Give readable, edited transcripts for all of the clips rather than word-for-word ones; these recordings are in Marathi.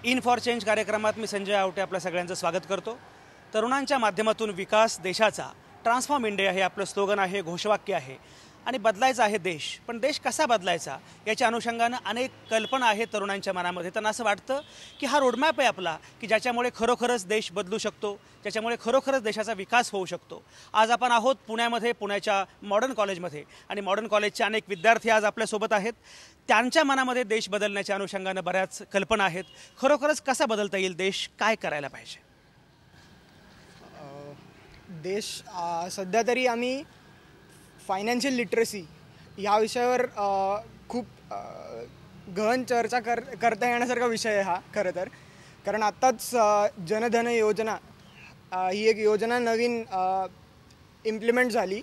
इन फॉर चेंज कार्यक्रमात मी संजय आवटे आपल्या सगळ्यांचं स्वागत करतो। तरुणांच्या माध्यमातून विकास देशाचा, ट्रान्सफॉर्म इंडिया हे आपलं स्लोगन आहे, घोषवाक्य आहे आणि बदलायचा आहे देश। पण देश कसा बदलायचा याच्या अनुषंगाने अनेक कल्पना आहेत तरुणांच्या मनामध्ये। त्यांना असं वाटतं की हा रोडमॅप आहे आपला की ज्याच्यामुळे खरोखरच देश बदलू शकतो, ज्याच्यामुळे खरोखरच देशाचा विकास होऊ शकतो। आज आपण आहोत पुण्यामध्ये, पुण्याच्या मॉडर्न कॉलेजमध्ये आणि मॉडर्न कॉलेजचे अनेक विद्यार्थी आज आपल्यासोबत आहेत। त्यांच्या मनामध्ये देश बदलण्याच्या अनुषंगाने बऱ्याच कल्पना आहेत। खरोखरच कसा बदलता येईल देश, काय करायला पाहिजे? देश सध्या तरी आम्ही फायनान्शियल लिटरसी ह्या विषयावर खूप गहन चर्चा करता येण्यासारखा विषय आहे हा खरं तर। कारण आत्ताच जनधन योजना ही एक योजना नवीन इम्प्लिमेंट झाली।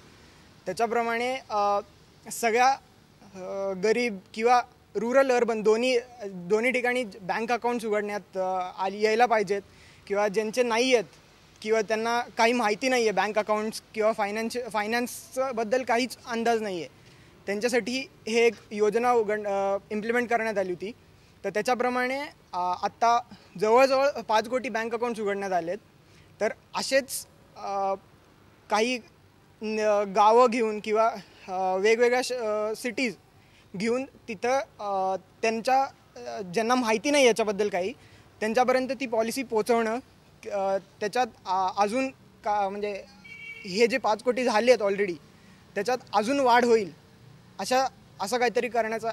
त्याच्याप्रमाणे सगळ्या गरीब किंवा रुरल अर्बन दोन्ही ठिकाणी बँक अकाउंट्स उघडण्यात यायला पाहिजेत किंवा ज्यांचे नाही आहेत किंवा त्यांना काही माहिती नाही आहे बँक अकाउंट्स किंवा फायनान्सबद्दल काहीच अंदाज नाही आहे, त्यांच्यासाठी हे एक योजना इम्प्लिमेंट करण्यात आली होती। तर त्याच्याप्रमाणे आत्ता जवळजवळ 5 कोटी बँक अकाउंट्स उघडण्यात आलेत। तर असेच काही गावं घेऊन किंवा वेगवेगळ्या सिटीज घेऊन तिथं त्यांच्या ज्यांना माहिती नाही याच्याबद्दल काही, त्यांच्यापर्यंत ती पॉलिसी पोचवणं, त्याच्यात अजून म्हणजे हे जे 5 कोटी झाले आहेत ऑलरेडी त्याच्यात अजून वाढ होईल असं काहीतरी करण्याचा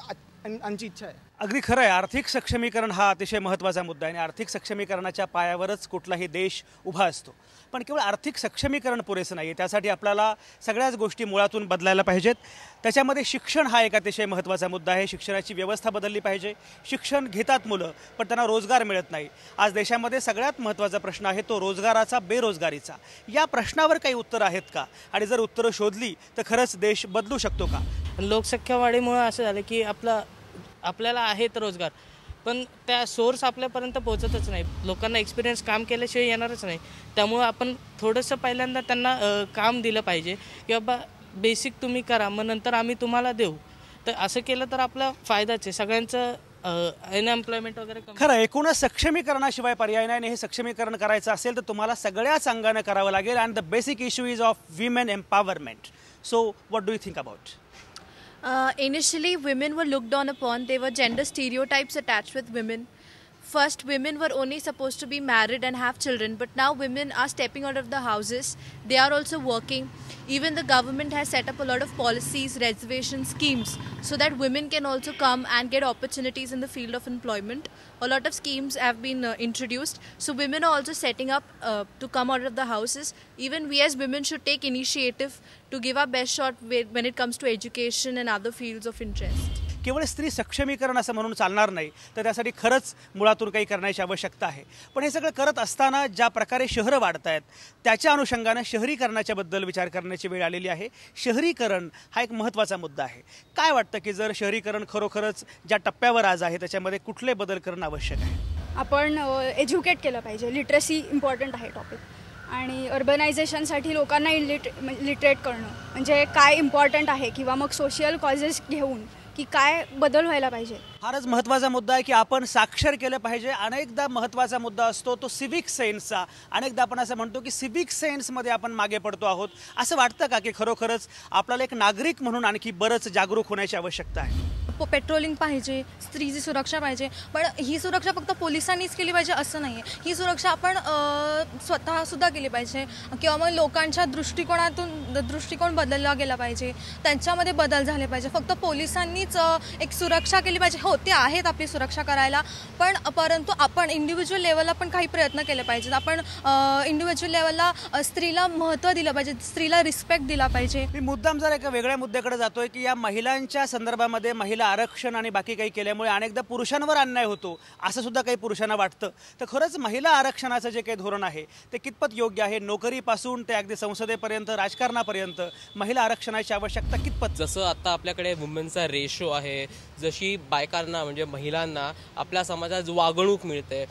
आमची इच्छा आहे। अगदी खरं आहे। आर्थिक सक्षमीकरण हा अतिशय महत्त्वाचा मुद्दा आहे आणि आर्थिक सक्षमीकरणाच्या पायावरच कुठलाही देश उभा असतो। पण केवळ आर्थिक सक्षमीकरण पुरेसं नाही आहे, त्यासाठी आपल्याला सगळ्याच गोष्टी मुळातून बदलायला पाहिजेत। त्याच्यामध्ये शिक्षण हा एक अतिशय महत्त्वाचा मुद्दा आहे। शिक्षणाची व्यवस्था बदलली पाहिजे। शिक्षण घेतात मुलं पण त्यांना रोजगार मिळत नाही। आज देशामध्ये सगळ्यात महत्त्वाचा प्रश्न आहे तो रोजगाराचा, बेरोजगारीचा। या प्रश्नावर काही उत्तरं आहेत का? आणि जर उत्तरं शोधली तर खरंच देश बदलू शकतो का? लोकसंख्या वाढीमुळे असं झालं की आपल्याला आहेत रोजगार पण त्या सोर्स आपल्यापर्यंत पोहोचतच नाही। लोकांना एक्सपिरियन्स काम केल्याशिवाय येणारच नाही। त्यामुळे आपण थोडंसं पहिल्यांदा त्यांना काम दिलं पाहिजे की बाबा बेसिक तुम्ही करा, मग नंतर आम्ही तुम्हाला देऊ। तर असं केलं तर आपला फायदाच आहे सगळ्यांचं। अनएम्प्लॉयमेंट वगैरे खरं, एकूणच सक्षमीकरणाशिवाय पर्याय नाही आणि हे सक्षमीकरण करायचं असेल तर तुम्हाला सगळ्याच अंगाने करावं लागेल। And the basic issue is of women empowerment. So what do you think about? Initially, women were looked on upon. There were gender stereotypes attached with women. First, women were only supposed to be married and have children, but now women are stepping out of the houses. They are also working. Even the government has set up a lot of policies, reservation schemes, so that women can also come and get opportunities in the field of employment. A lot of schemes have been introduced, so women are also setting up to come out of the houses. Even we as women should take initiative to give our best shot when it comes to education and other fields of interest. केवळ स्त्री सक्षमीकरण असं म्हणून चालणार नाही, तर त्यासाठी खरंच मुळातून काही करण्याची आवश्यकता आहे। पण हे सगळं करत असताना ज्या प्रकारे शहरं वाढत आहेत त्याच्या अनुषंगाने शहरीकरणाच्या बद्दल विचार करण्याची वेळ आलेली आहे। शहरीकरण हा एक महत्त्वाचा मुद्दा आहे। काय वाटतं की जर शहरीकरण खरोखरच ज्या टप्प्यावर आज आहे त्याच्यामध्ये कुठले बदल करणं आवश्यक आहे? आपण एज्युकेट केलं पाहिजे। लिटरसी इम्पॉर्टंट आहे टॉपिक। आणि अर्बनायझेशनसाठी लोकांना लिटरेट करणं म्हणजे काय इम्पॉर्टंट आहे किंवा मग सोशल कॉजेस घेऊन की काय बदल व्हायला पाहिजे, फारच महत्त्वाचा मुद्दा आहे की आपण साक्षर केलं पाहिजे। अनेकदा महत्त्वाचा मुद्दा असतो तो सिव्हिक सेन्सचा। अनेकदा आपण असं म्हणतो की सिव्हिक सेन्समध्ये आपण मागे पडतो आहोत। असं वाटतं का की खरोखरच आपल्याला एक नागरिक म्हणून आणखी बरंच जागरूक होण्याची आवश्यकता आहे? पेट्रोलिंग पाहिजे, स्त्रीची सुरक्षा पाहिजे, पण ही सुरक्षा फक्त पोलिसांनीच केली पाहिजे असं नाही आहे। ही सुरक्षा आपण स्वतःसुद्धा केली पाहिजे किंवा मग लोकांच्या दृष्टिकोन बदलला गेला पाहिजे, त्यांच्यामध्ये बदल झाले पाहिजे। फक्त पोलिसांनीच एक सुरक्षा केली पाहिजे, हो ते आहेत आपली सुरक्षा करायला, पण परंतु आपण इंडिव्हिज्युअल लेवलला पण काही प्रयत्न केले पाहिजेत। आपण इंडिव्हिज्युअल लेवलला स्त्रीला महत्त्व दिलं पाहिजे, स्त्रीला रिस्पेक्ट दिला पाहिजे। मी मुद्दाम जर एका वेगळ्या मुद्द्याकडे जातोय की या महिलांच्या संदर्भामध्ये महिला आरक्षण आणि बाकी काही केल्यामुळे अनेकदा पुरुषांवर अन्याय होतो असं सुद्धा काही पुरुषांना वाटतं। तर खरंच महिला आरक्षणाचं जे काही धोरण आहे ते कितपत योग्य आहे? नोकरीपासून ते अगदी संसदेपर्यंत, राजकारणापर्यंत महिला आरक्षणाची आवश्यकता कितपत? जसं आता आपल्याकडे वुमेनचा रेशो आहे, जशी बायकांना म्हणजे महिलांना आपल्या समाजात वागणूक मिळते,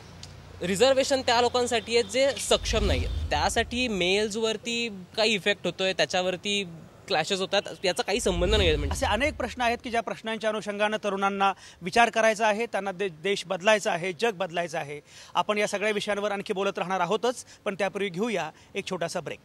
रिझर्वेशन त्या लोकांसाठी आहेत जे सक्षम नाही आहेत। त्यासाठी मेल्सवरती काही इफेक्ट होतोय, त्याच्यावरती क्लॅशेस होतात, याचा काही संबंध नाही आहे. म्हणजे असे अनेक प्रश्न आहेत की ज्या प्रश्नांच्या अनुषंगानं तरुणांना विचार करायचा आहे, त्यांना देश बदलायचा आहे, जग बदलायचं आहे. आपण या सगळ्या विषयांवर आणखी बोलत राहणार आहोतच, पण त्यापूर्वी घेऊया एक छोटासा ब्रेक.